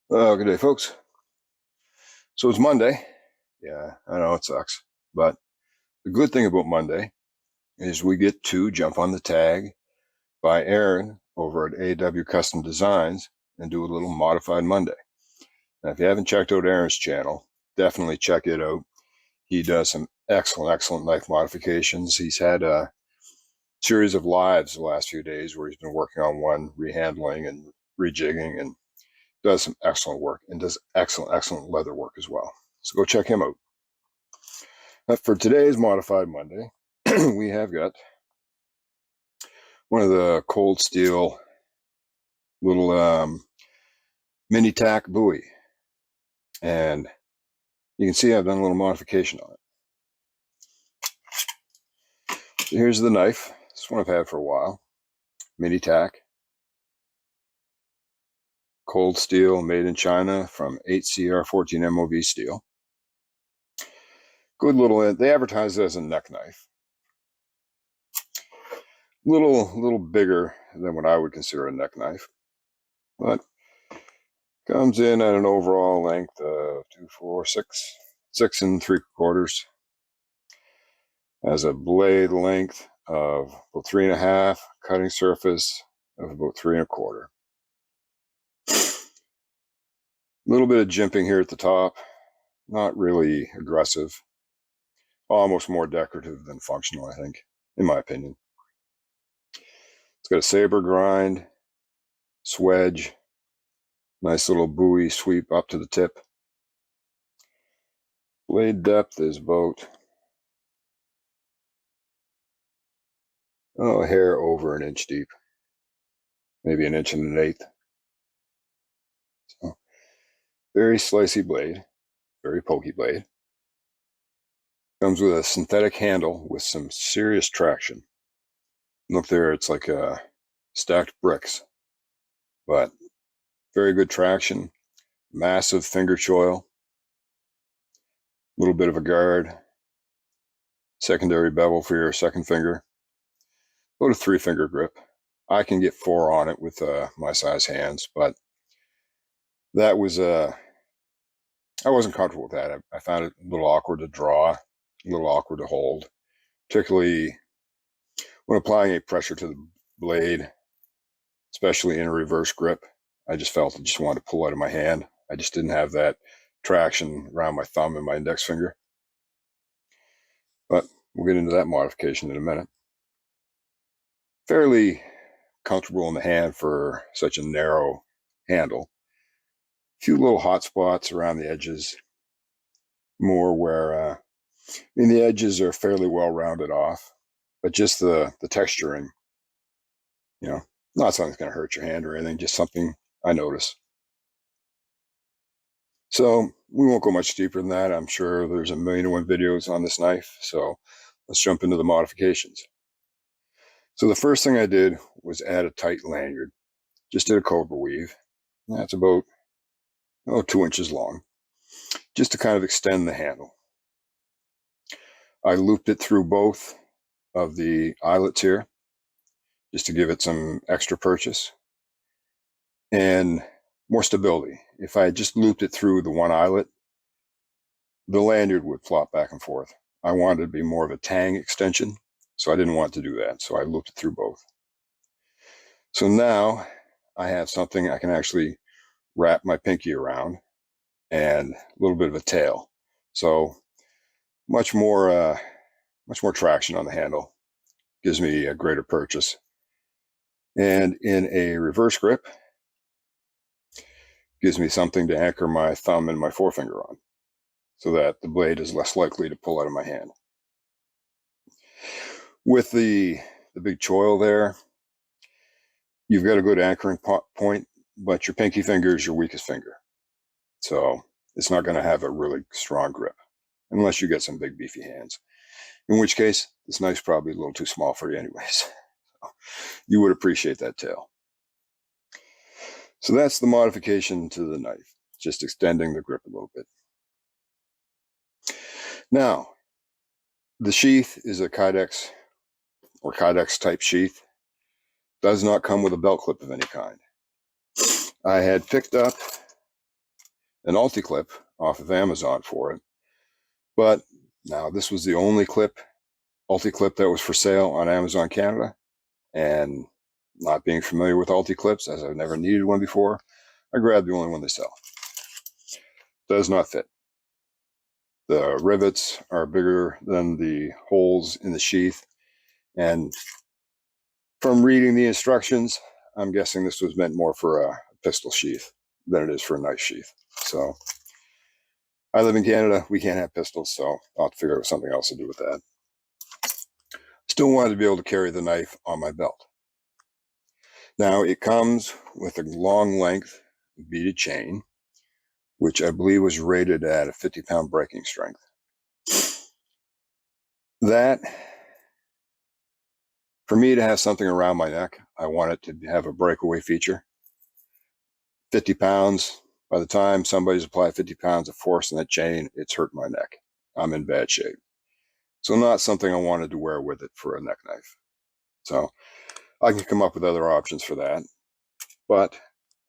Good day, folks. So it's Monday. Yeah, I know it sucks, but the good thing about Monday is we get to jump on the tag by Aaron over at AW Custom Designs and do a little Modified Monday. Now, if you haven't checked out Aaron's channel, definitely check it out. He does some excellent knife modifications. He's had a series of lives the last few days where he's been working on one, rehandling and rejigging, and does some excellent work and does excellent leather work as well. So go check him out. For today's Modified Monday, we have got one of the cold steel little mini Tac Bowie. And you can see I've done a little modification on it. So here's the knife. This one I've had for a while. Mini Tac. Cold steel, made in China from 8CR14 MOV steel. Good little, they advertise it as a neck knife. Little bigger than what I would consider a neck knife, but comes in at an overall length of 6 3/4. Has a blade length of about 3.5, cutting surface of about 3.25. A little bit of jimping here at the top, not really aggressive, almost more decorative than functional, I think, in my opinion. It's got a saber grind, swedge, nice little Bowie sweep up to the tip. Blade depth is about a hair over an inch deep, maybe 1.125 inches. So, very slicey blade, very pokey blade. Comes with a synthetic handle with some serious traction. Look there, it's like stacked bricks, but very good traction. Massive finger choil, little bit of a guard, secondary bevel for your second finger. About a 3-finger grip. I can get 4 on it with my size hands, but that was I wasn't comfortable with that. I found it a little awkward to draw, a little awkward to hold, particularly when applying a pressure to the blade, especially in a reverse grip. I just felt I just wanted to pull out of my hand. I just didn't have that traction around my thumb and my index finger. But we'll get into that modification in a minute. Fairly comfortable in the hand for such a narrow handle. A few little hot spots around the edges, more where the edges are fairly well rounded off, but just the texturing, not something that's going to hurt your hand or anything, just something I notice. So we won't go much deeper than that. I'm sure there's 1,000,001 videos on this knife, so let's jump into the modifications. So the first thing I did was add a tight lanyard. Just did a cobra weave. That's about 2 inches long, just to kind of extend the handle. I looped it through both of the eyelets here, just to give it some extra purchase and more stability. If I had just looped it through the one eyelet, the lanyard would flop back and forth. I wanted it to be more of a tang extension, so I didn't want to do that. So I looped it through both. So now I have something I can actually wrap my pinky around and a little bit of a tail. So much more traction on the handle. Gives me a greater purchase. And in a reverse grip, gives me something to anchor my thumb and my forefinger on, so that the blade is less likely to pull out of my hand. With the big choil there, you've got a good anchoring point, but your pinky finger is your weakest finger. So it's not going to have a really strong grip, unless you get some big beefy hands. In which case, this knife's probably a little too small for you anyways. So you would appreciate that tail. So that's the modification to the knife, just extending the grip a little bit. Now, the sheath is a Kydex or Kydex type sheath. Does not come with a belt clip of any kind. I had picked up an ulti-clip off of Amazon for it. But now this was the only ulti-clip that was for sale on Amazon Canada. And not being familiar with ulti-clips, as I've never needed one before, I grabbed the only one they sell. Does not fit. The rivets are bigger than the holes in the sheath. And from reading the instructions, I'm guessing this was meant more for a pistol sheath than it is for a knife sheath. So I live in Canada. We can't have pistols, so I'll have to figure out something else to do with that. Still wanted to be able to carry the knife on my belt. Now it comes with a long length beaded chain, which I believe was rated at a 50-pound breaking strength. That, for me to have something around my neck, I want it to have a breakaway feature. 50 pounds, by the time somebody's applied 50 pounds of force in that chain, it's hurt my neck. I'm in bad shape. So not something I wanted to wear with it for a neck knife. So I can come up with other options for that. But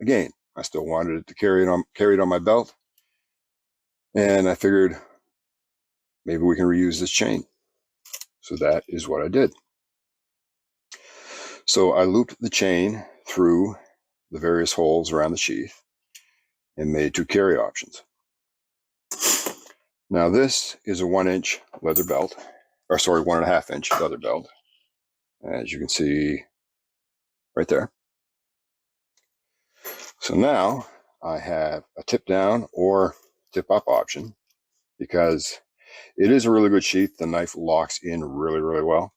again, I still wanted it to carry it on my belt. And I figured maybe we can reuse this chain. So that is what I did. So I looped the chain through the various holes around the sheath and made 2 carry options. Now this is a 1-inch leather belt, or sorry, 1.5-inch leather belt, as you can see right there. So now I have a tip down or tip up option because it is a really good sheath. The knife locks in really, really well.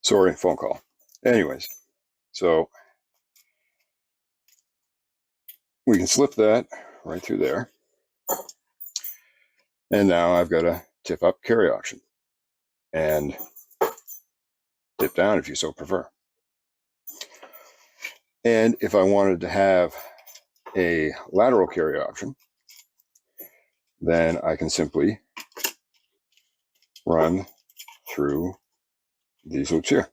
Sorry, phone call. Anyways, so we can slip that right through there. And now I've got a tip up carry option and tip down if you so prefer. And if I wanted to have a lateral carry option, then I can simply run through these loops here.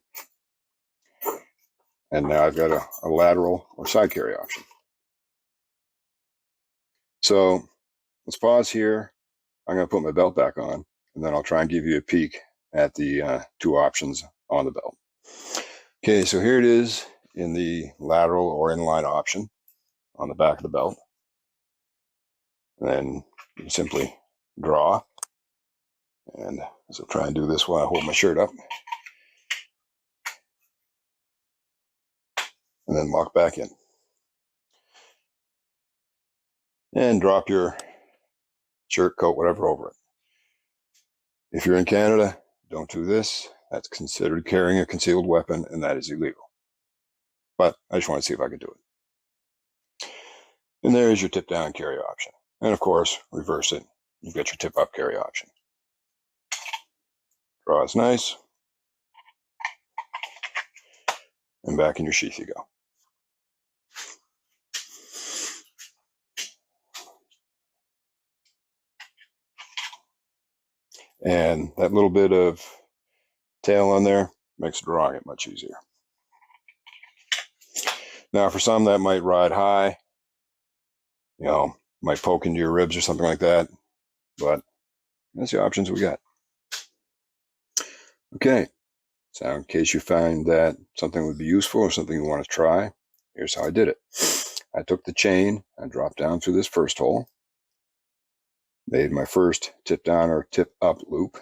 And now I've got a lateral or side carry option. So let's pause here. I'm going to put my belt back on, and then I'll try and give you a peek at the 2 options on the belt. Okay, so here it is in the lateral or inline option on the back of the belt. And then you simply draw. And so try and do this while I hold my shirt up. And then lock back in. And drop your shirt, coat, whatever over it. If you're in Canada, don't do this. That's considered carrying a concealed weapon, and that is illegal. But I just want to see if I could do it. And there is your tip down carry option. And of course, reverse it. You've got your tip up carry option. Draw is nice. And back in your sheath you go. And that little bit of tail on there makes drawing it much easier. Now, for some that might ride high, might poke into your ribs or something like that, but that's the options we got. Okay, so in case you find that something would be useful or something you want to try, here's how I did it. I took the chain, I dropped down through this first hole, made my first tip down or tip up loop,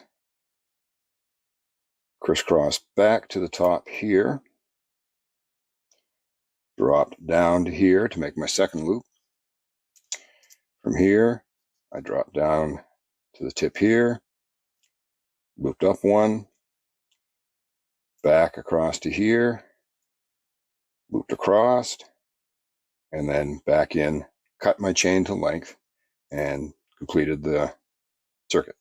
crisscrossed back to the top here, dropped down to here to make my second loop. From here, I dropped down to the tip here, looped up one, back across to here, looped across, and then back in, cut my chain to length, and completed the circuit.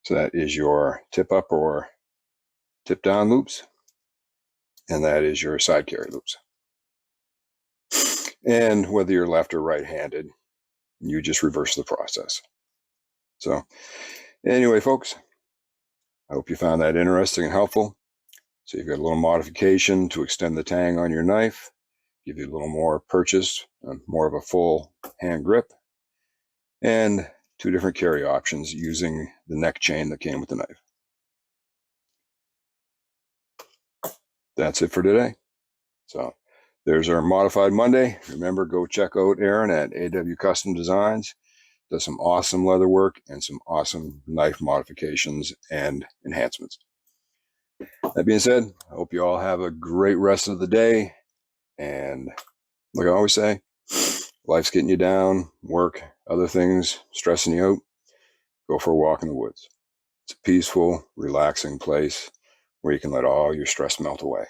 So that is your tip up or tip down loops, and that is your side carry loops. And whether you're left or right-handed, you just reverse the process. So anyway, folks, I hope you found that interesting and helpful. So you've got a little modification to extend the tang on your knife. give you a little more purchase, more of a full hand grip, and 2 different carry options using the neck chain that came with the knife. That's it for today. So there's our Modified Monday. Remember, go check out Aaron at AW Custom Designs. Does some awesome leather work and some awesome knife modifications and enhancements. That being said, I hope you all have a great rest of the day. And like I always say, life's getting you down, work, other things, stressing you out. Go for a walk in the woods. It's a peaceful, relaxing place where you can let all your stress melt away.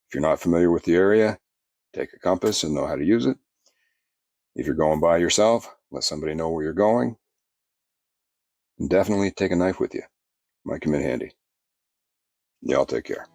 If you're not familiar with the area, take a compass and know how to use it. If you're going by yourself, let somebody know where you're going. And definitely take a knife with you. Might come in handy. Y'all take care.